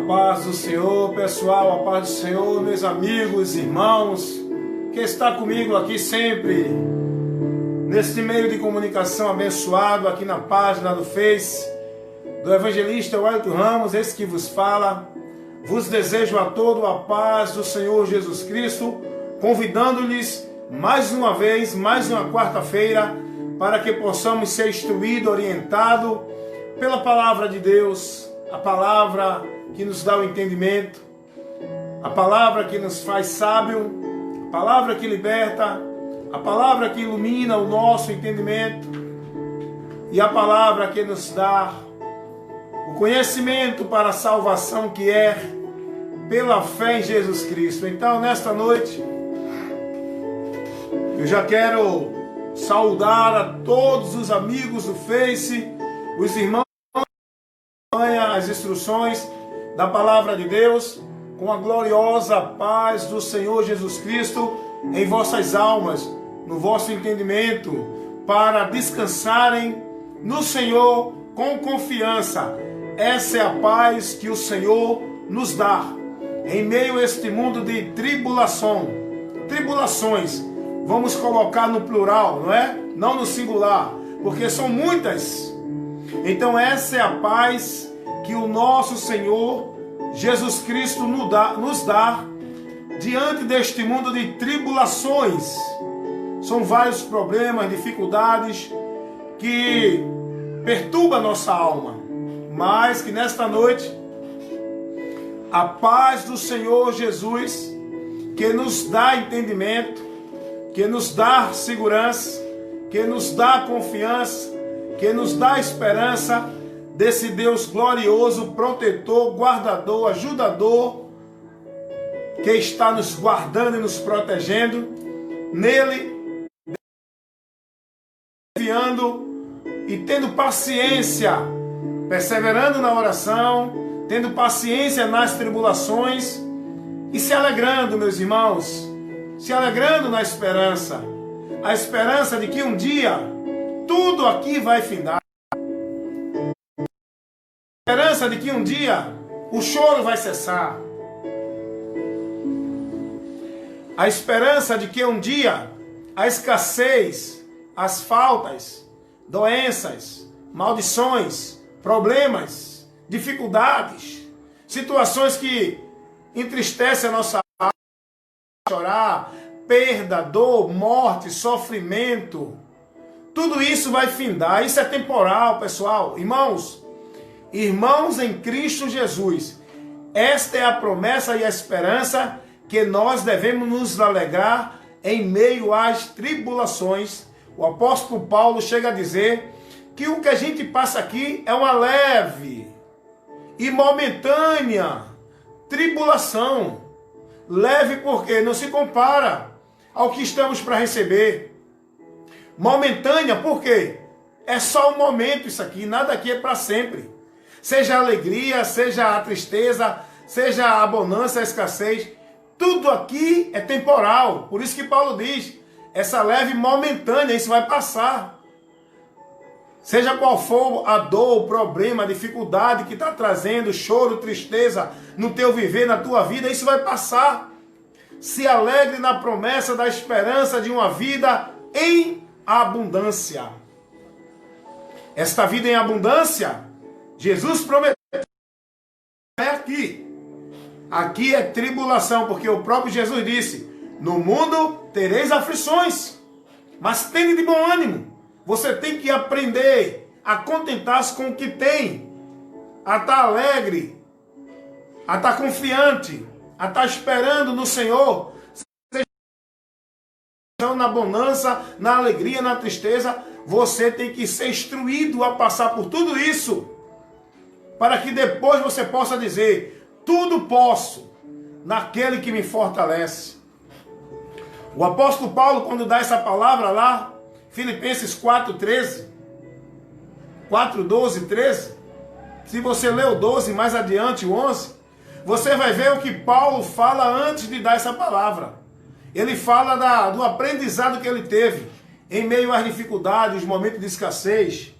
paz do Senhor, pessoal, a paz do Senhor, meus amigos, irmãos, que está comigo aqui sempre, neste meio de comunicação abençoado, aqui na página do Face, do evangelista Wellington Ramos, esse que vos fala. Vos desejo a todos a paz do Senhor Jesus Cristo, convidando-lhes mais uma vez, mais uma quarta-feira, para que possamos ser instruídos, orientados pela palavra de Deus, a palavra que nos dá o entendimento, a palavra que nos faz sábio, a palavra que liberta, a palavra que ilumina o nosso entendimento e a palavra que nos dá o conhecimento para a salvação que é pela fé em Jesus Cristo. Então, nesta noite, eu já quero saudar a todos os amigos do Face, os irmãos que acompanham as instruções da palavra de Deus, com a gloriosa paz do Senhor Jesus Cristo em vossas almas, no vosso entendimento, para descansarem no Senhor com confiança. Essa é a paz que o Senhor nos dá em meio a este mundo de tribulações. Vamos colocar no plural, não é? Não no singular, porque são muitas. Então essa é a paz que o nosso Senhor Jesus Cristo nos dá diante deste mundo de tribulações. São vários problemas, dificuldades que perturbam a nossa alma, mas que nesta noite a paz do Senhor Jesus, que nos dá entendimento, que nos dá segurança, que nos dá confiança, que nos dá esperança desse Deus glorioso, protetor, guardador, ajudador, que está nos guardando e nos protegendo. Nele, confiando e tendo paciência, perseverando na oração, tendo paciência nas tribulações e se alegrando, meus irmãos, se alegrando na esperança, a esperança de que um dia tudo aqui vai findar, a esperança de que um dia o choro vai cessar, a esperança de que um dia a escassez, as faltas, doenças, maldições, problemas, dificuldades, situações que entristecem a nossa alma, chorar, perda, dor, morte, sofrimento, tudo isso vai findar. Isso é temporal, pessoal. Irmãos em Cristo Jesus, esta é a promessa e a esperança que nós devemos nos alegrar em meio às tribulações. O apóstolo Paulo chega a dizer que o que a gente passa aqui é uma leve e momentânea tribulação. Leve porque não se compara ao que estamos para receber. Momentânea porque é só um momento isso aqui, nada aqui é para sempre. Seja a alegria, seja a tristeza, seja a bonança, a escassez, tudo aqui é temporal. Por isso que Paulo diz, essa leve momentânea, isso vai passar. Seja qual for a dor, o problema, a dificuldade que está trazendo, choro, tristeza no teu viver, na tua vida, isso vai passar. Se alegre na promessa da esperança de uma vida em abundância. Esta vida em abundância, Jesus prometeu, é aqui. Aqui é tribulação, porque o próprio Jesus disse, no mundo tereis aflições, mas tende de bom ânimo. Você tem que aprender a contentar-se com o que tem, a estar alegre, a estar confiante, a estar esperando no Senhor, seja na bonança, na alegria, na tristeza. Você tem que ser instruído a passar por tudo isso, para que depois você possa dizer, tudo posso naquele que me fortalece. O apóstolo Paulo, quando dá essa palavra lá, Filipenses 4:13, 4:12, 13, se você ler o 12, mais adiante o 11, você vai ver o que Paulo fala antes de dar essa palavra. Ele fala do aprendizado que ele teve em meio às dificuldades, os momentos de escassez,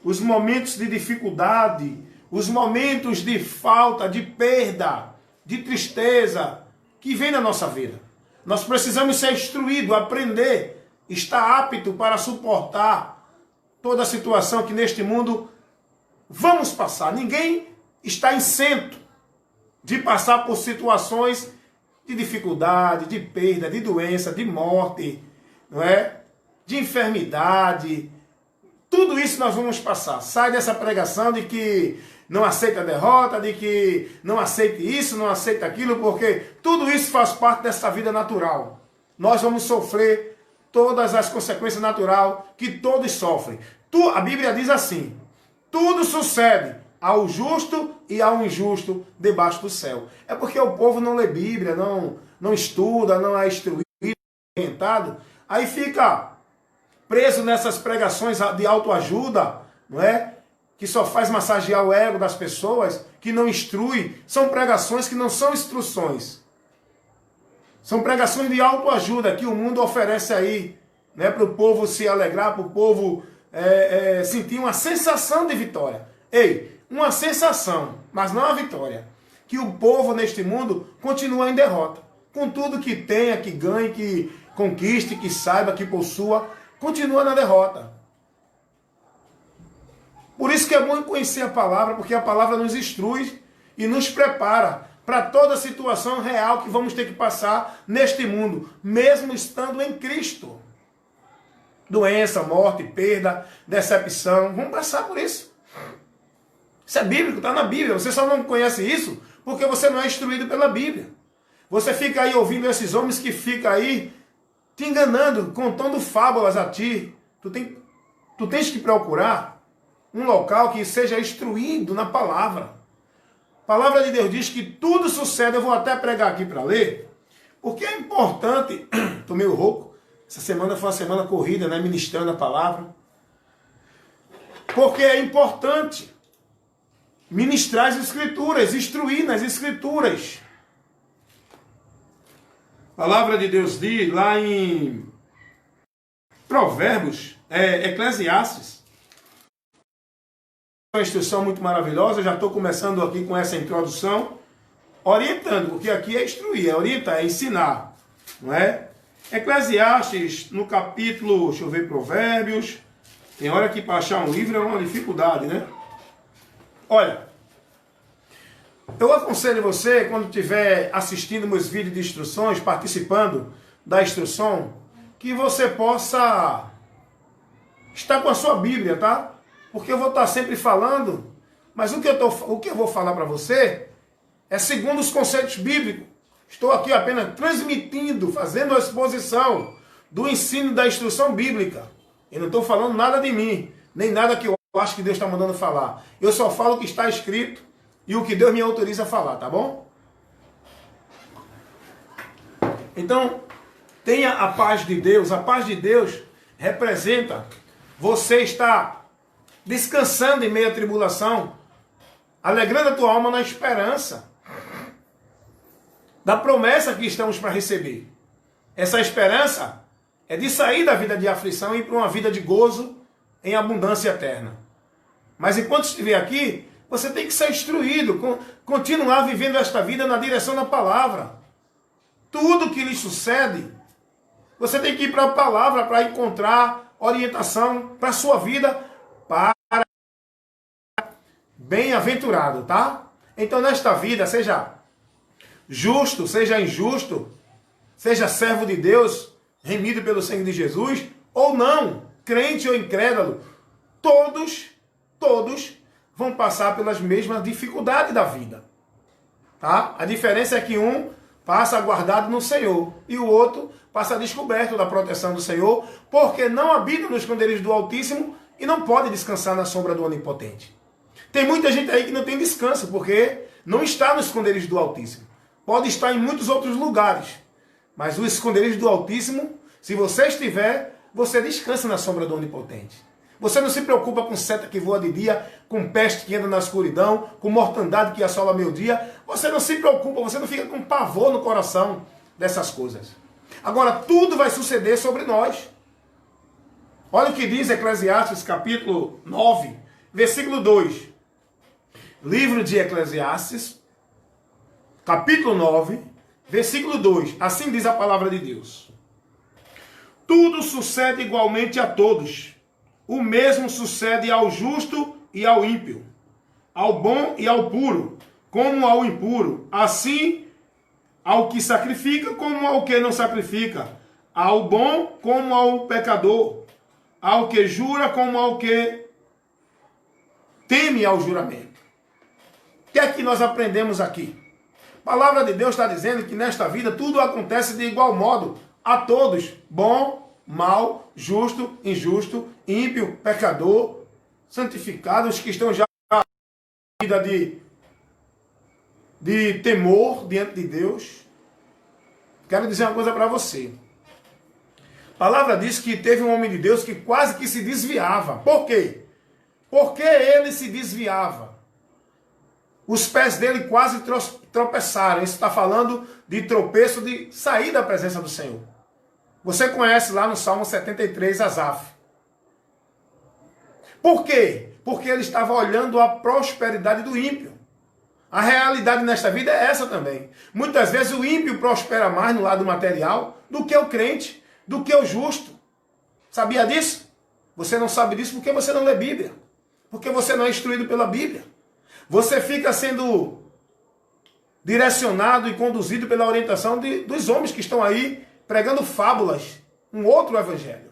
os momentos de dificuldade, os momentos de falta, de perda, de tristeza que vem na nossa vida. Nós precisamos ser instruídos, aprender, estar apto para suportar toda a situação que neste mundo vamos passar. Ninguém está isento de passar por situações de dificuldade, de perda, de doença, de morte, não é? De enfermidade. Tudo isso nós vamos passar. Sai dessa pregação de que não aceita a derrota, de que não aceite isso, não aceita aquilo, porque tudo isso faz parte dessa vida natural. Nós vamos sofrer todas as consequências naturais que todos sofrem. A Bíblia diz assim: tudo sucede ao justo e ao injusto debaixo do céu. É porque o povo não lê Bíblia, não estuda, não é instruído, orientado, aí fica preso nessas pregações de autoajuda, não é? Que só faz massagear o ego das pessoas, que não instrui. São pregações que não são instruções. São pregações de autoajuda que o mundo oferece aí, né, para o povo se alegrar, para o povo sentir uma sensação de vitória. Ei, uma sensação, mas não a vitória. Que o povo neste mundo continua em derrota. Com tudo que tenha, que ganhe, que conquiste, que saiba, que possua, continua na derrota. Por isso que é bom conhecer a palavra, porque a palavra nos instrui e nos prepara para toda a situação real que vamos ter que passar neste mundo, mesmo estando em Cristo. Doença, morte, perda, decepção, vamos passar por isso. Isso é bíblico, está na Bíblia. Você só não conhece isso porque você não é instruído pela Bíblia. Você fica aí ouvindo esses homens que ficam aí te enganando, contando fábulas a ti. Tu tens que procurar um local que seja instruído na palavra. A palavra de Deus diz que tudo sucede. Eu vou até pregar aqui para ler, porque é importante. Estou meio rouco. Essa semana foi uma semana corrida, né, ministrando a palavra. Porque é importante ministrar as Escrituras, instruir nas Escrituras. A palavra de Deus diz lá em Provérbios, Eclesiastes. Uma instrução muito maravilhosa. Eu já estou começando aqui com essa introdução, orientando, porque aqui é instruir, é orientar, é ensinar, não é? Eclesiastes, no capítulo, deixa eu ver, Provérbios. Tem hora que para achar um livro é uma dificuldade, né? Olha, eu aconselho você, quando estiver assistindo meus vídeos de instruções, participando da instrução, que você possa estar com a sua Bíblia, tá? Porque eu vou estar sempre falando, mas o que eu vou falar para você é segundo os conceitos bíblicos. Estou aqui apenas transmitindo, fazendo a exposição do ensino da instrução bíblica. Eu não estou falando nada de mim, nem nada que eu acho que Deus está mandando falar. Eu só falo o que está escrito e o que Deus me autoriza a falar, tá bom? Então, tenha a paz de Deus. A paz de Deus representa você estar descansando em meio à tribulação, alegrando a tua alma na esperança da promessa que estamos para receber. Essa esperança é de sair da vida de aflição e ir para uma vida de gozo em abundância eterna. Mas enquanto estiver aqui, você tem que ser instruído, continuar vivendo esta vida na direção da palavra. Tudo que lhe sucede, você tem que ir para a palavra para encontrar orientação para a sua vida, para bem-aventurado, tá? Então nesta vida, seja justo, seja injusto, seja servo de Deus, remido pelo sangue de Jesus, ou não, crente ou incrédulo, todos vão passar pelas mesmas dificuldades da vida. Tá? A diferença é que um passa guardado no Senhor e o outro passa descoberto da proteção do Senhor, porque não habita no esconderijo do Altíssimo e não pode descansar na sombra do Onipotente. Tem muita gente aí que não tem descanso, porque não está no esconderijo do Altíssimo. Pode estar em muitos outros lugares, mas o esconderijo do Altíssimo, se você estiver, você descansa na sombra do Onipotente. Você não se preocupa com seta que voa de dia, com peste que anda na escuridão, com mortandade que assola meio-dia. Você não se preocupa, você não fica com pavor no coração dessas coisas. Agora, tudo vai suceder sobre nós. Olha o que diz Eclesiastes capítulo 9, versículo 2. Livro de Eclesiastes, capítulo 9, versículo 2. Assim diz a palavra de Deus. Tudo sucede igualmente a todos. O mesmo sucede ao justo e ao ímpio, ao bom e ao puro, como ao impuro, assim ao que sacrifica como ao que não sacrifica, ao bom como ao pecador, ao que jura como ao que teme ao juramento. O que é que nós aprendemos aqui? A palavra de Deus está dizendo que nesta vida tudo acontece de igual modo a todos, bom, mal, justo, injusto, ímpio, pecador, santificado, os que estão já na vida de temor diante de Deus. Quero dizer uma coisa para você. A palavra diz que teve um homem de Deus que quase que se desviava. Por quê? Porque ele se desviava. Os pés dele quase tropeçaram. Isso está falando de tropeço, de sair da presença do Senhor. Você conhece lá no Salmo 73, Asaf. Por quê? Porque ele estava olhando a prosperidade do ímpio. A realidade nesta vida é essa também. Muitas vezes o ímpio prospera mais no lado material do que o crente, do que o justo. Sabia disso? Você não sabe disso porque você não lê Bíblia. Porque você não é instruído pela Bíblia. Você fica sendo direcionado e conduzido pela orientação dos homens que estão aí pregando fábulas. Um outro evangelho.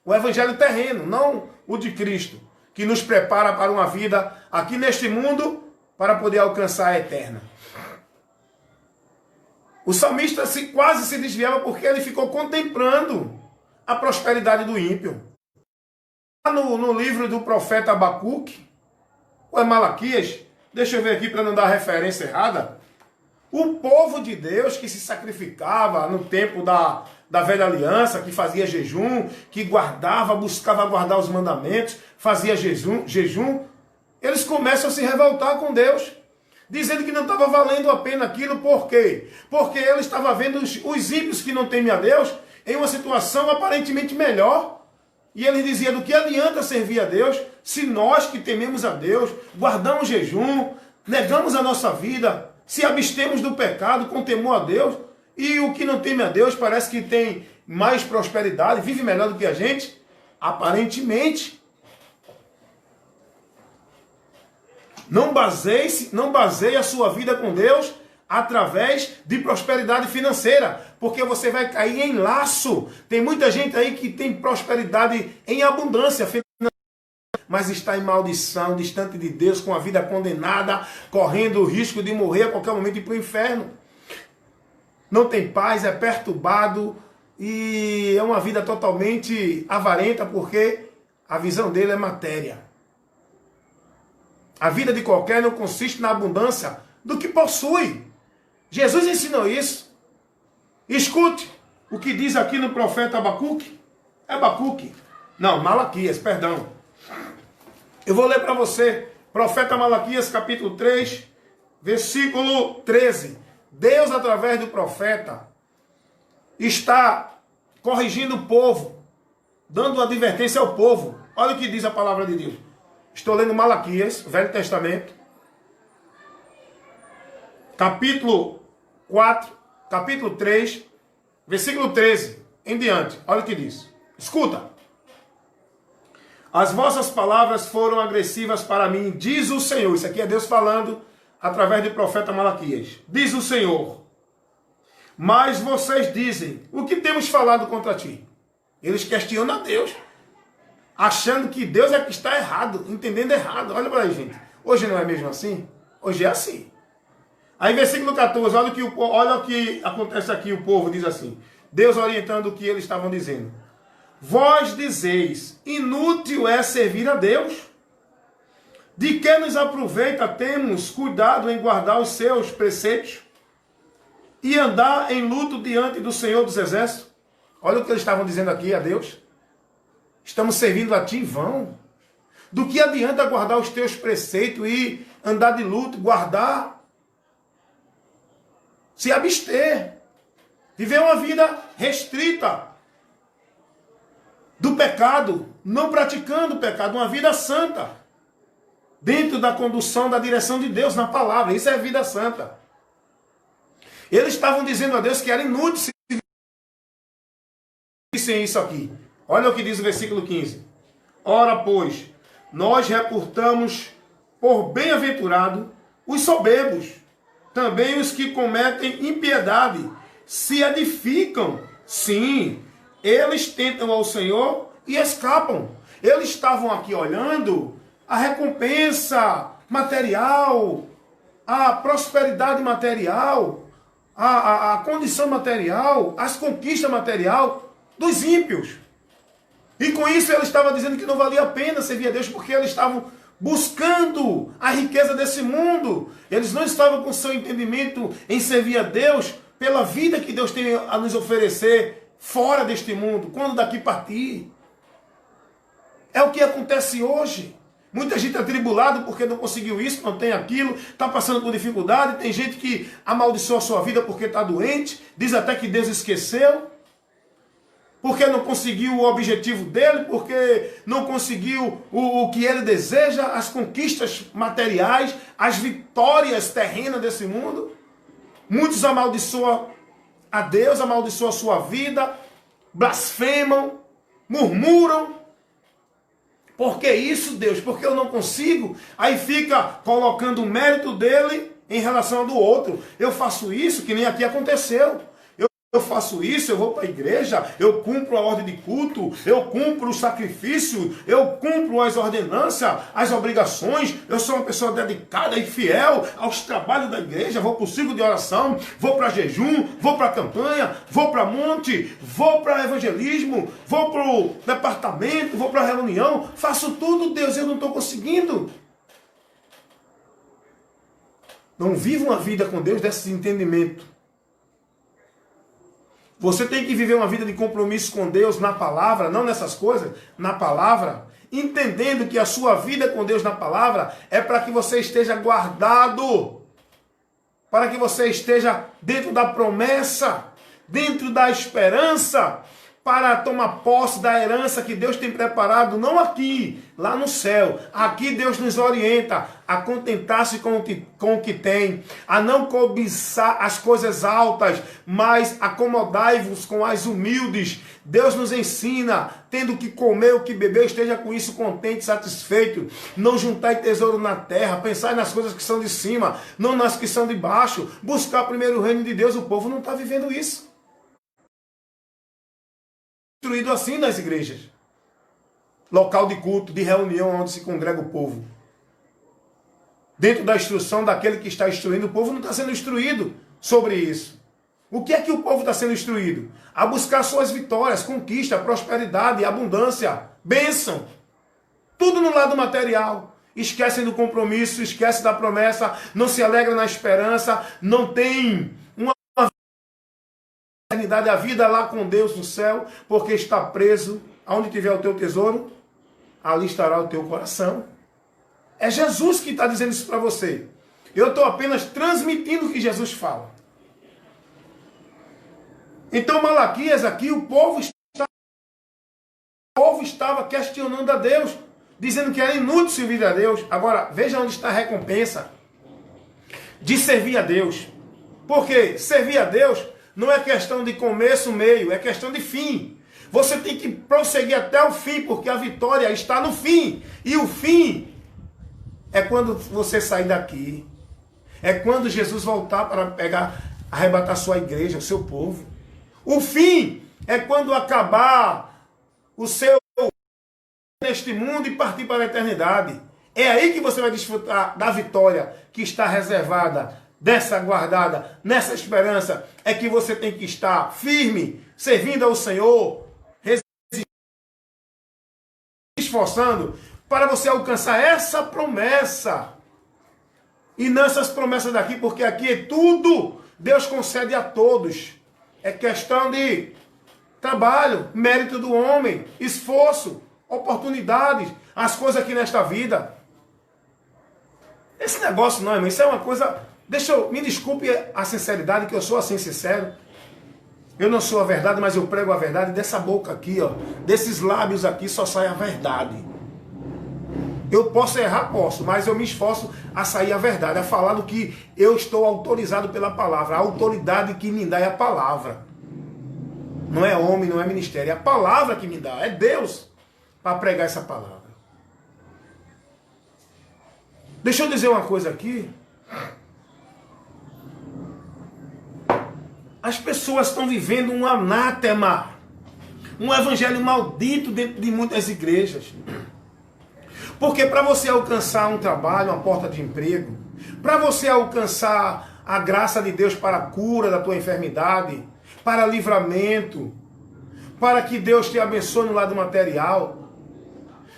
O evangelho terreno, não o de Cristo. Que nos prepara para uma vida aqui neste mundo para poder alcançar a eterna. O salmista quase se desviava porque ele ficou contemplando a prosperidade do ímpio. No livro do profeta Abacuque, ou é Malaquias, deixa eu ver aqui para não dar referência errada, o povo de Deus que se sacrificava no tempo da velha aliança, que fazia jejum, que guardava, buscava guardar os mandamentos, fazia jejum, eles começam a se revoltar com Deus, dizendo que não estava valendo a pena aquilo. Por quê? Porque ele estava vendo os ímpios que não temem a Deus em uma situação aparentemente melhor. E ele dizia, do que adianta servir a Deus se nós que tememos a Deus, guardamos jejum, negamos a nossa vida, se abstemos do pecado com temor a Deus, e o que não teme a Deus parece que tem mais prosperidade, vive melhor do que a gente? Aparentemente. Não baseie a sua vida com Deus através de prosperidade financeira, porque você vai cair em laço. Tem muita gente aí que tem prosperidade em abundância financeira, mas está em maldição, distante de Deus, com a vida condenada, correndo o risco de morrer a qualquer momento e ir para o inferno. Não tem paz, é perturbado e é uma vida totalmente avarenta, porque a visão dele é matéria. A vida de qualquer não consiste na abundância do que possui. Jesus ensinou isso. Escute o que diz aqui no profeta Abacuque. Abacuque. Não, Malaquias, perdão. Eu vou ler para você. Profeta Malaquias, capítulo 3, versículo 13. Deus, através do profeta, está corrigindo o povo, dando uma advertência ao povo. Olha o que diz a palavra de Deus. Estou lendo Malaquias, Velho Testamento, capítulo 4, capítulo 3, versículo 13, em diante. Olha o que diz. Escuta. As vossas palavras foram agressivas para mim, diz o Senhor. Isso aqui é Deus falando através do profeta Malaquias. Diz o Senhor. Mas vocês dizem, o que temos falado contra ti? Eles questionam a Deus, achando que Deus é que está errado, entendendo errado. Olha para aí, gente. Hoje não é mesmo assim? Hoje é assim. Aí, versículo 14, olha o que acontece aqui. O povo diz assim, Deus orientando o que eles estavam dizendo. Vós dizeis, inútil é servir a Deus. De que nos aproveita termos cuidado em guardar os seus preceitos e andar em luto diante do Senhor dos Exércitos? Olha o que eles estavam dizendo aqui a Deus. Estamos servindo a ti em vão. Do que adianta guardar os teus preceitos e andar de luto, guardar, se abster, viver uma vida restrita do pecado, não praticando o pecado, uma vida santa. dentro da condução, da direção de Deus na palavra. Isso é vida santa. Eles estavam dizendo a Deus que era inútil se vissem isso aqui. Olha o que diz o versículo 15. Ora, pois, nós reportamos por bem-aventurado os soberbos, também os que cometem impiedade, se edificam. Sim, eles tentam ao Senhor e escapam. Eles estavam aqui olhando a recompensa material, a prosperidade material, a condição material, as conquistas material dos ímpios. E com isso ele estava dizendo que não valia a pena servir a Deus, porque eles estavam buscando a riqueza desse mundo. Eles não estavam com seu entendimento em servir a Deus pela vida que Deus tem a nos oferecer fora deste mundo, quando daqui partir. É o que acontece hoje. Muita gente é atribulada porque não conseguiu isso, não tem aquilo, está passando por dificuldade. Tem gente que amaldiçoa a sua vida porque está doente, diz até que Deus esqueceu, porque não conseguiu o objetivo dele, porque não conseguiu o que ele deseja, as conquistas materiais, as vitórias terrenas desse mundo. Muitos amaldiçoam a Deus, amaldiçoam a sua vida, blasfemam, murmuram. Por que isso, Deus? Porque eu não consigo. Aí fica colocando o mérito dele em relação ao do outro. Eu faço isso, que nem aqui aconteceu. Eu faço isso, eu vou para a igreja, eu cumpro a ordem de culto, eu cumpro o sacrifício, eu cumpro as ordenanças, as obrigações, eu sou uma pessoa dedicada e fiel aos trabalhos da igreja, vou para o ciclo de oração, vou para jejum, vou para a campanha, vou para monte, vou para evangelismo, vou para o departamento, vou para a reunião, faço tudo, Deus, eu não estou conseguindo. Não vivo uma vida com Deus desse entendimento. Você tem que viver uma vida de compromisso com Deus na palavra, não nessas coisas, na palavra, entendendo que a sua vida com Deus na palavra é para que você esteja guardado, para que você esteja dentro da promessa, dentro da esperança, para tomar posse da herança que Deus tem preparado, não aqui, lá no céu. Aqui Deus nos orienta a contentar-se com o que tem, a não cobiçar as coisas altas, mas acomodai-vos com as humildes. Deus nos ensina, tendo que comer o que beber, esteja com isso contente, satisfeito. Não juntai tesouro na terra, pensai nas coisas que são de cima, não nas que são de baixo. Buscar primeiro o reino de Deus. O povo não está vivendo isso. Instruído assim nas igrejas, local de culto, de reunião onde se congrega o povo. Dentro da instrução daquele que está instruindo, o povo não está sendo instruído sobre isso. O que é que o povo está sendo instruído? A buscar suas vitórias, conquista, prosperidade, abundância, bênção. Tudo no lado material. Esquecem do compromisso, esquecem da promessa, não se alegram na esperança, não tem a vida lá com Deus no céu, porque está preso. Aonde tiver o teu tesouro, ali estará o teu coração. É Jesus que está dizendo isso para você. Eu estou apenas transmitindo o que Jesus fala. Então Malaquias aqui, o povo estava questionando a Deus, dizendo que era inútil servir a Deus. Agora, veja onde está a recompensa de servir a Deus. Porque servir a Deus não é questão de começo, meio, é questão de fim. Você tem que prosseguir até o fim, porque a vitória está no fim. E o fim é quando você sair daqui. É quando Jesus voltar para arrebatar sua igreja, o seu povo. O fim é quando acabar o seu neste mundo e partir para a eternidade. É aí que você vai desfrutar da vitória que está reservada, dessa guardada, nessa esperança. É que você tem que estar firme, servindo ao Senhor, esforçando para você alcançar essa promessa. E não essas promessas daqui, porque aqui é tudo Deus concede a todos. É questão de trabalho, mérito do homem, esforço, oportunidades, as coisas aqui nesta vida. Esse negócio não, irmão, isso é uma coisa... me desculpe a sinceridade, que eu sou assim sincero. Eu não sou a verdade, mas eu prego a verdade. Dessa boca aqui, ó, desses lábios aqui, só sai a verdade. Eu posso errar, posso, mas eu me esforço a sair a verdade, a falar do que eu estou autorizado pela palavra. A autoridade que me dá é a palavra. Não é homem, não é ministério, é a palavra que me dá, é Deus para pregar essa palavra. Deixa eu dizer uma coisa aqui. As pessoas estão vivendo um anátema, um evangelho maldito dentro de muitas igrejas. Porque para você alcançar um trabalho, uma porta de emprego, para você alcançar a graça de Deus para a cura da tua enfermidade, para livramento, para que Deus te abençoe no lado material,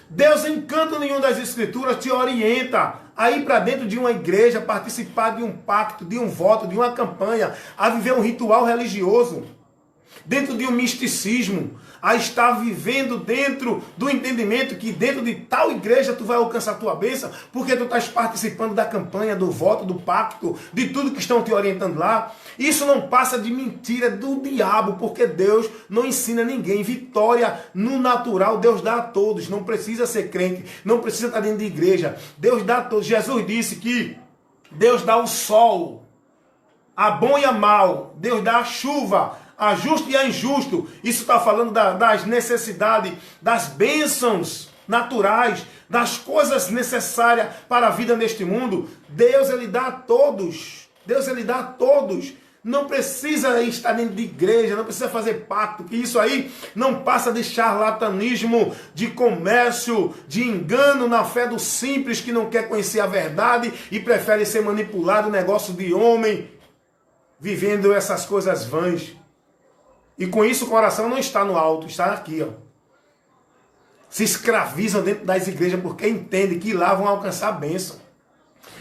Deus, em canto nenhum das Escrituras, te orienta a ir para dentro de uma igreja, participar de um pacto, de um voto, de uma campanha, a viver um ritual religioso, dentro de um misticismo, a estar vivendo dentro do entendimento que dentro de tal igreja tu vai alcançar a tua bênção, porque tu estás participando da campanha, do voto, do pacto, de tudo que estão te orientando lá. Isso não passa de mentira do diabo, porque Deus não ensina ninguém. Vitória no natural Deus dá a todos, não precisa ser crente, não precisa estar dentro de igreja. Deus dá a todos. Jesus disse que Deus dá o sol, a bom e a mal, Deus dá a chuva, a justo e a injusto. Isso está falando das necessidades, das bênçãos naturais, das coisas necessárias para a vida neste mundo. Deus, Ele dá a todos. Deus, Ele dá a todos. Não precisa estar dentro de igreja, não precisa fazer pacto, que isso aí não passa de charlatanismo, de comércio, de engano na fé do simples que não quer conhecer a verdade e prefere ser manipulado, negócio de homem, vivendo essas coisas vãs. E com isso o coração não está no alto, está aqui, ó. Se escravizam dentro das igrejas porque entendem que lá vão alcançar a bênção.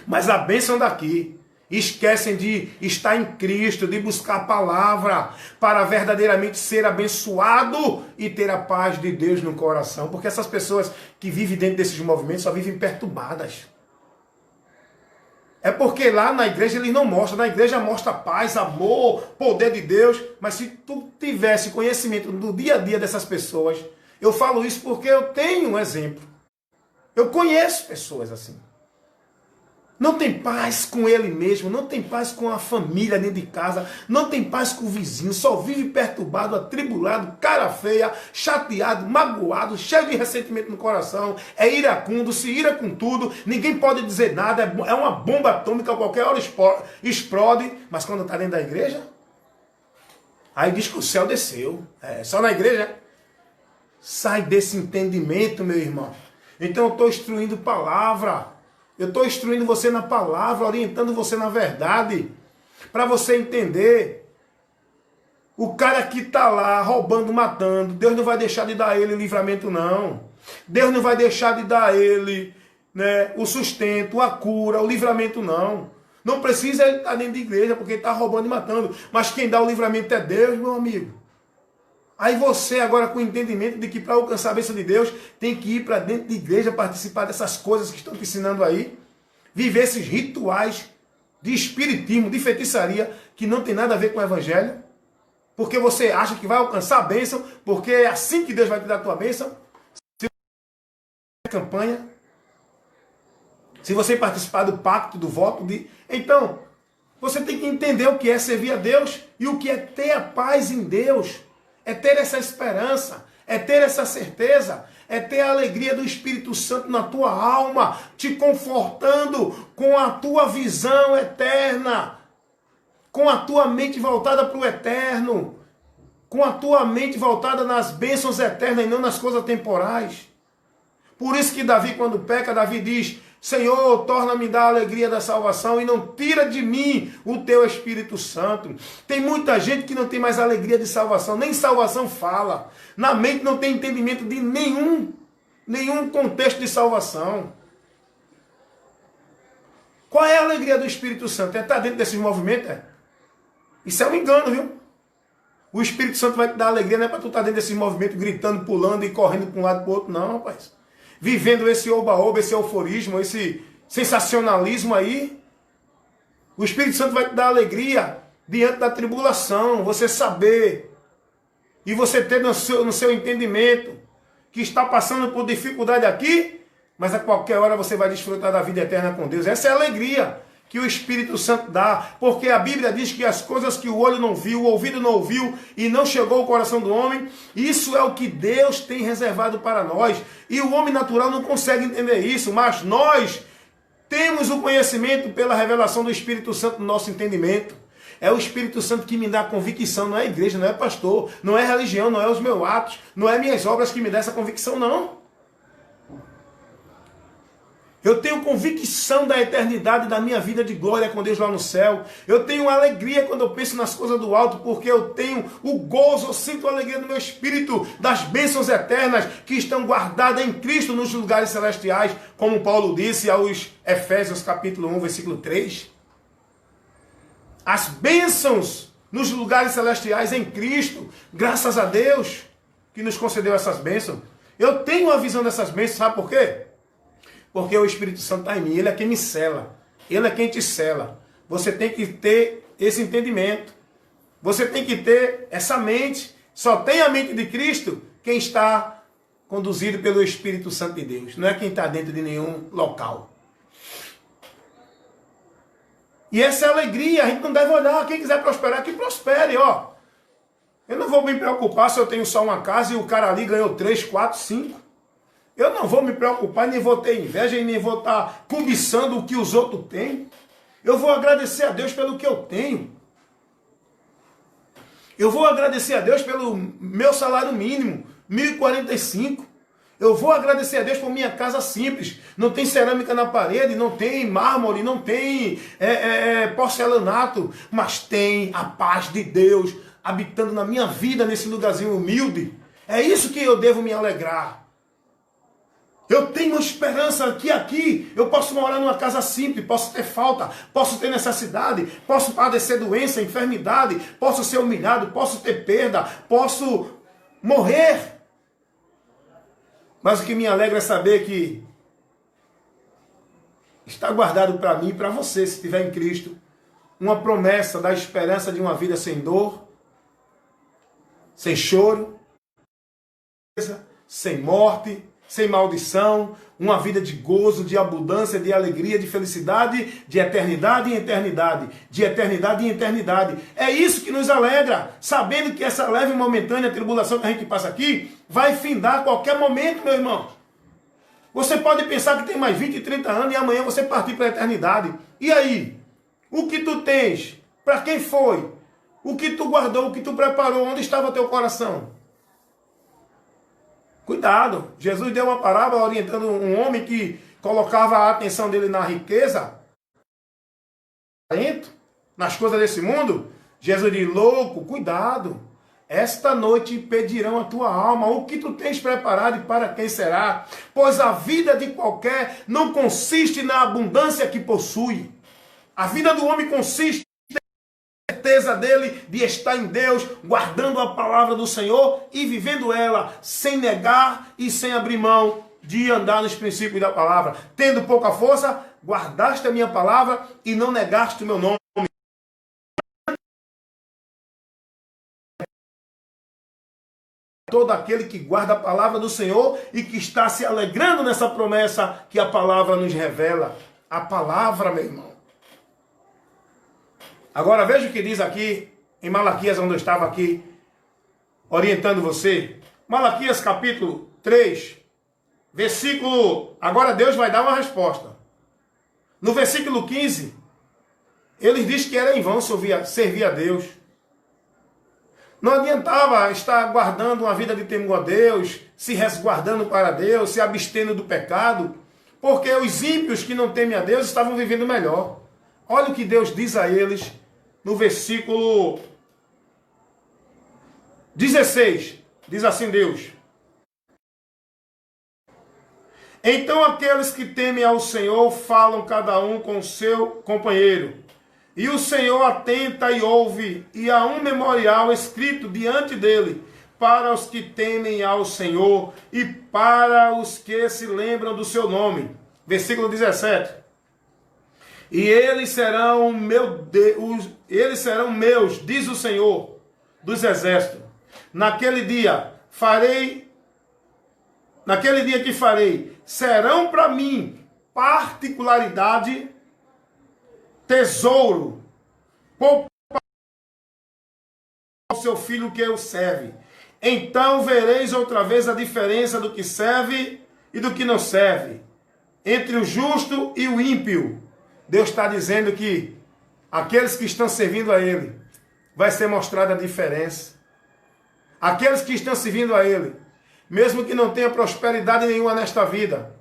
Mas a bênção daqui, esquecem de estar em Cristo, de buscar a palavra para verdadeiramente ser abençoado e ter a paz de Deus no coração. Porque essas pessoas que vivem dentro desses movimentos só vivem perturbadas. É porque lá na igreja eles não mostram. Na igreja mostra paz, amor, poder de Deus. Mas se tu tivesse conhecimento do dia a dia dessas pessoas, eu falo isso porque eu tenho um exemplo. Eu conheço pessoas assim. Não tem paz com ele mesmo, não tem paz com a família dentro de casa, não tem paz com o vizinho, só vive perturbado, atribulado, cara feia, chateado, magoado, cheio de ressentimento no coração, é iracundo, se ira com tudo, ninguém pode dizer nada, é uma bomba atômica, a qualquer hora explode, mas quando está dentro da igreja, aí diz que o céu desceu, só na igreja. Sai desse entendimento, meu irmão. Então eu estou instruindo palavra. Eu estou instruindo você na palavra, orientando você na verdade, para você entender. O cara que está lá roubando, matando, Deus não vai deixar de dar a ele livramento, não. Deus não vai deixar de dar a ele, né, o sustento, a cura, o livramento, não. Não precisa ele estar dentro de igreja, porque ele está roubando e matando. Mas quem dá o livramento é Deus, meu amigo. Aí você agora com o entendimento de que para alcançar a bênção de Deus, tem que ir para dentro de igreja, participar dessas coisas que estão te ensinando aí, viver esses rituais de espiritismo, de feitiçaria, que não tem nada a ver com o evangelho, porque você acha que vai alcançar a bênção, porque é assim que Deus vai te dar a tua bênção. Se você campanha, se você participar do pacto, do voto, então, você tem que entender o que é servir a Deus e o que é ter a paz em Deus. É ter essa esperança, é ter essa certeza, é ter a alegria do Espírito Santo na tua alma, te confortando com a tua visão eterna, com a tua mente voltada para o eterno, com a tua mente voltada nas bênçãos eternas e não nas coisas temporais. Por isso que Davi, quando peca, Davi diz: Senhor, torna-me da alegria da salvação e não tira de mim o teu Espírito Santo. Tem muita gente que não tem mais alegria de salvação, nem salvação fala. Na mente não tem entendimento de nenhum contexto de salvação. Qual é a alegria do Espírito Santo? É estar dentro desses movimentos? Isso é um engano, viu? O Espírito Santo vai te dar alegria, não é para tu estar dentro desses movimentos, gritando, pulando e correndo para um lado e para o outro, não, rapaz. Vivendo esse oba-oba, esse euforismo, esse sensacionalismo aí. O Espírito Santo vai te dar alegria diante da tribulação, você saber e você ter no seu entendimento que está passando por dificuldade aqui, mas a qualquer hora você vai desfrutar da vida eterna com Deus. Essa é a alegria que o Espírito Santo dá, porque a Bíblia diz que as coisas que o olho não viu, o ouvido não ouviu e não chegou ao coração do homem, isso é o que Deus tem reservado para nós. E o homem natural não consegue entender isso, mas nós temos o conhecimento pela revelação do Espírito Santo no nosso entendimento. É o Espírito Santo que me dá convicção, não é a igreja, não é pastor, não é religião, não é os meus atos, não é minhas obras que me dão essa convicção, não. Eu tenho convicção da eternidade da minha vida de glória com Deus lá no céu. Eu tenho alegria quando eu penso nas coisas do alto, porque eu tenho o gozo, eu sinto a alegria no meu espírito das bênçãos eternas que estão guardadas em Cristo nos lugares celestiais, como Paulo disse aos Efésios capítulo 1, versículo 3. As bênçãos nos lugares celestiais em Cristo, graças a Deus que nos concedeu essas bênçãos. Eu tenho a visão dessas bênçãos, sabe por quê? Porque o Espírito Santo está em mim, Ele é quem me sela, Ele é quem te sela. Você tem que ter esse entendimento, você tem que ter essa mente. Só tem a mente de Cristo quem está conduzido pelo Espírito Santo de Deus, não é quem está dentro de nenhum local. E essa é a alegria, a gente não deve olhar, quem quiser prosperar, que prospere, ó. Eu não vou me preocupar se eu tenho só uma casa e o cara ali ganhou 3, 4, 5. Eu não vou me preocupar, nem vou ter inveja, e nem vou estar cobiçando o que os outros têm. Eu vou agradecer a Deus pelo que eu tenho. Eu vou agradecer a Deus pelo meu salário mínimo, 1.045. Eu vou agradecer a Deus por minha casa simples. Não tem cerâmica na parede, não tem mármore, não tem porcelanato, mas tem a paz de Deus habitando na minha vida, nesse lugarzinho humilde. É isso que eu devo me alegrar. Eu tenho esperança que aqui eu posso morar numa casa simples, posso ter falta, posso ter necessidade, posso padecer doença, enfermidade, posso ser humilhado, posso ter perda, posso morrer. Mas o que me alegra é saber que está guardado para mim e para você, se estiver em Cristo, uma promessa da esperança de uma vida sem dor, sem choro, sem morte, sem maldição, uma vida de gozo, de abundância, de alegria, de felicidade, de eternidade em eternidade, de eternidade em eternidade. É isso que nos alegra, sabendo que essa leve e momentânea tribulação que a gente passa aqui vai findar a qualquer momento, meu irmão. Você pode pensar que tem mais 20, 30 anos e amanhã você partir para a eternidade. E aí? O que tu tens? Para quem foi? O que tu guardou? O que tu preparou? Onde estava teu coração? Cuidado, Jesus deu uma parábola orientando um homem que colocava a atenção dele na riqueza, nas coisas desse mundo. Jesus diz, louco, cuidado, esta noite pedirão a tua alma, o que tu tens preparado e para quem será? Pois a vida de qualquer não consiste na abundância que possui. A vida do homem consiste certeza dele de estar em Deus, guardando a palavra do Senhor e vivendo ela, sem negar e sem abrir mão de andar nos princípios da palavra. Tendo pouca força, guardaste a minha palavra e não negaste o meu nome. Todo aquele que guarda a palavra do Senhor e que está se alegrando nessa promessa que a palavra nos revela. A palavra, meu irmão. Agora veja o que diz aqui em Malaquias, onde eu estava aqui orientando você. Malaquias capítulo 3, versículo... Agora Deus vai dar uma resposta. No versículo 15, ele diz que era em vão servir a Deus. Não adiantava estar guardando uma vida de temor a Deus, se resguardando para Deus, se abstendo do pecado, porque os ímpios que não temem a Deus estavam vivendo melhor. Olha o que Deus diz a eles no versículo 16. Diz assim Deus: então aqueles que temem ao Senhor falam cada um com o seu companheiro. E o Senhor atenta e ouve, e há um memorial escrito diante dele, para os que temem ao Senhor e para os que se lembram do seu nome. Versículo 17. E eles serão meus, diz o Senhor dos exércitos. Naquele dia farei naquele dia que farei, serão para mim particularidade, tesouro, poupar ao seu filho que o serve. Então vereis outra vez a diferença do que serve e do que não serve, entre o justo e o ímpio. Deus está dizendo que aqueles que estão servindo a Ele, vai ser mostrada a diferença. Aqueles que estão servindo a Ele, mesmo que não tenha prosperidade nenhuma nesta vida,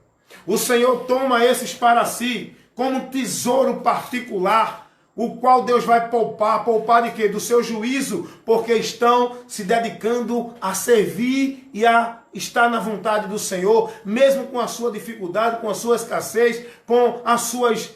o Senhor toma esses para si, como um tesouro particular, o qual Deus vai poupar. Poupar de quê? Do seu juízo, porque estão se dedicando a servir e a estar na vontade do Senhor, mesmo com a sua dificuldade, com a sua escassez, com as suas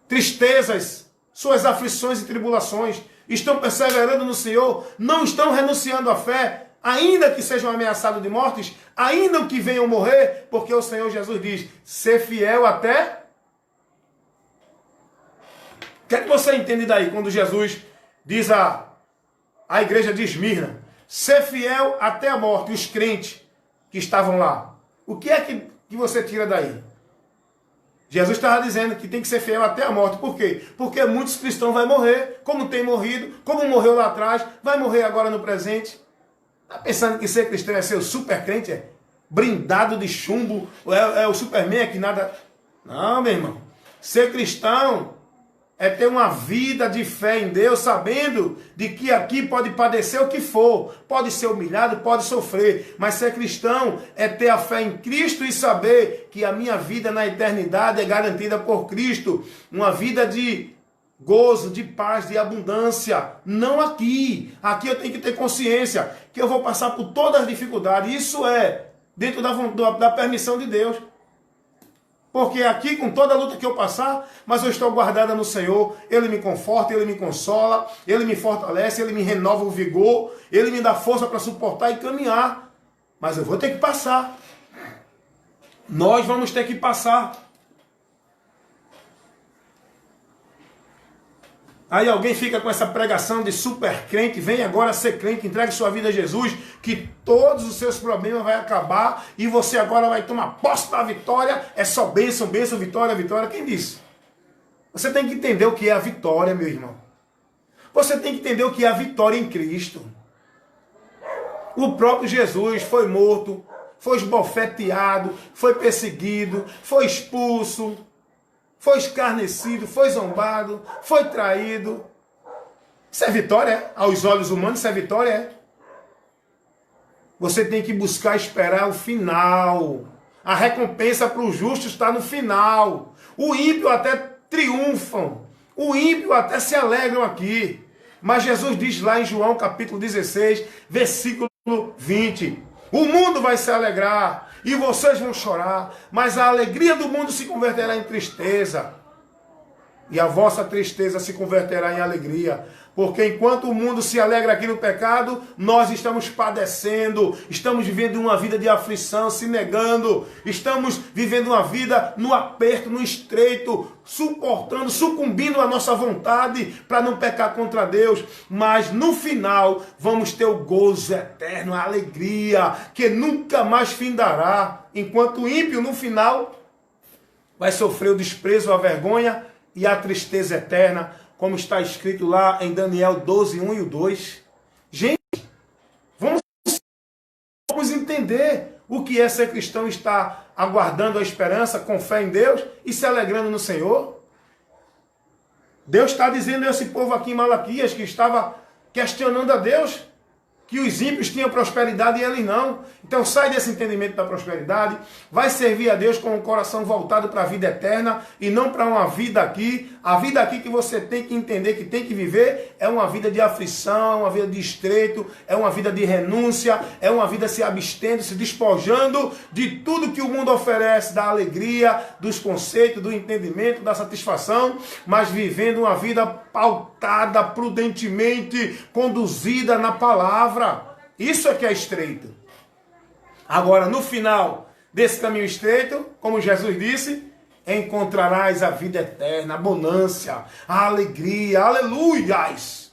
tristezas, suas aflições e tribulações. Estão perseverando no Senhor, não estão renunciando à fé, ainda que sejam ameaçados de mortes, ainda que venham morrer, porque o Senhor Jesus diz, ser fiel até... O que é que você entende daí, quando Jesus diz à igreja de Esmirna, ser fiel até a morte, os crentes que estavam lá? O que é que você tira daí? Jesus estava dizendo que tem que ser fiel até a morte. Por quê? Porque muitos cristãos vão morrer, como tem morrido, como morreu lá atrás, vai morrer agora no presente. Está pensando que ser cristão é ser o super crente? É brindado de chumbo? É o Superman que nada... Não, meu irmão. Ser cristão é ter uma vida de fé em Deus, sabendo de que aqui pode padecer o que for, pode ser humilhado, pode sofrer, mas ser cristão é ter a fé em Cristo e saber que a minha vida na eternidade é garantida por Cristo, uma vida de gozo, de paz, de abundância, não aqui. Aqui eu tenho que ter consciência que eu vou passar por todas as dificuldades, isso é dentro da permissão de Deus. Porque aqui, com toda a luta que eu passar, mas eu estou guardada no Senhor, Ele me conforta, Ele me consola, Ele me fortalece, Ele me renova o vigor, Ele me dá força para suportar e caminhar. Mas eu vou ter que passar. Nós vamos ter que passar. Aí alguém fica com essa pregação de super crente, vem agora ser crente, entregue sua vida a Jesus, que todos os seus problemas vão acabar e você agora vai tomar posse da vitória, é só bênção, bênção, vitória, vitória. Quem disse? Você tem que entender o que é a vitória, meu irmão. Você tem que entender o que é a vitória em Cristo. O próprio Jesus foi morto, foi esbofeteado, foi perseguido, foi expulso, foi escarnecido, foi zombado, foi traído. Isso é vitória? Aos olhos humanos, isso é vitória? Você tem que buscar esperar o final. A recompensa para o justo está no final. O ímpio até triunfam. O ímpio até se alegram aqui. Mas Jesus diz lá em João capítulo 16, versículo 20. O mundo vai se alegrar e vocês vão chorar, mas a alegria do mundo se converterá em tristeza. E a vossa tristeza se converterá em alegria. Porque enquanto o mundo se alegra aqui no pecado, nós estamos padecendo, estamos vivendo uma vida de aflição, se negando, estamos vivendo uma vida no aperto, no estreito, suportando, sucumbindo à nossa vontade para não pecar contra Deus. Mas no final vamos ter o gozo eterno, a alegria que nunca mais findará. Enquanto o ímpio no final vai sofrer o desprezo, a vergonha e a tristeza eterna, como está escrito lá em Daniel 12, 1 e 2. Gente, vamos entender o que é ser cristão, estar aguardando a esperança, com fé em Deus e se alegrando no Senhor. Deus está dizendo a esse povo aqui em Malaquias, que estava questionando a Deus, que os ímpios tinham prosperidade e eles não. Então sai desse entendimento da prosperidade, vai servir a Deus com o coração voltado para a vida eterna e não para uma vida aqui. A vida aqui que você tem que entender, que tem que viver, é uma vida de aflição, é uma vida de estreito, é uma vida de renúncia, é uma vida se abstendo, se despojando de tudo que o mundo oferece, da alegria, dos conceitos, do entendimento, da satisfação, mas vivendo uma vida pautada, prudentemente, conduzida na palavra. Isso é que é estreito. Agora, no final desse caminho estreito, como Jesus disse, encontrarás a vida eterna, a bonância, a alegria, aleluias.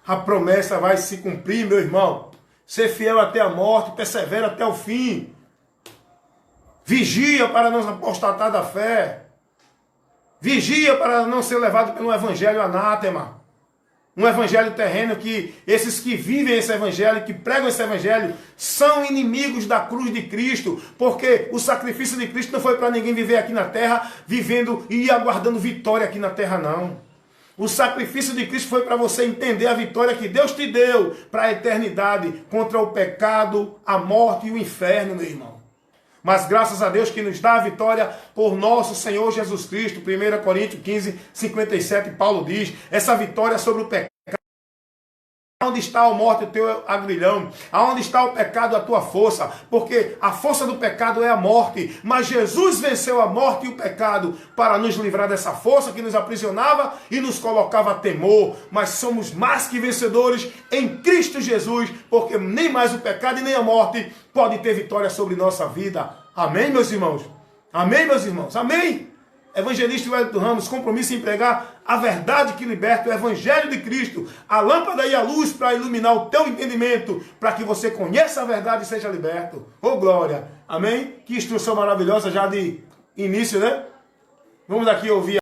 A promessa vai se cumprir, meu irmão. Ser fiel até a morte, persevera até o fim. Vigia para não apostatar da fé. Vigia para não ser levado pelo evangelho anátema. Um evangelho terreno que esses que vivem esse evangelho, que pregam esse evangelho, são inimigos da cruz de Cristo, porque o sacrifício de Cristo não foi para ninguém viver aqui na terra, vivendo e aguardando vitória aqui na terra, não. O sacrifício de Cristo foi para você entender a vitória que Deus te deu para a eternidade, contra o pecado, a morte e o inferno, meu irmão. Mas graças a Deus que nos dá a vitória por nosso Senhor Jesus Cristo. 1 Coríntios 15, 57, Paulo diz, essa vitória sobre o pecado. Aonde está a morte, o teu agrilhão? Aonde está o pecado, a tua força? Porque a força do pecado é a morte. Mas Jesus venceu a morte e o pecado para nos livrar dessa força que nos aprisionava e nos colocava temor. Mas somos mais que vencedores em Cristo Jesus, porque nem mais o pecado e nem a morte pode ter vitória sobre nossa vida. Amém, meus irmãos? Amém, meus irmãos? Amém? Evangelista Wellington Ramos, compromisso em pregar a verdade que liberta, o Evangelho de Cristo, a lâmpada e a luz para iluminar o teu entendimento, para que você conheça a verdade e seja liberto. Oh, glória! Amém? Que instrução maravilhosa já de início, né? Vamos aqui ouvir.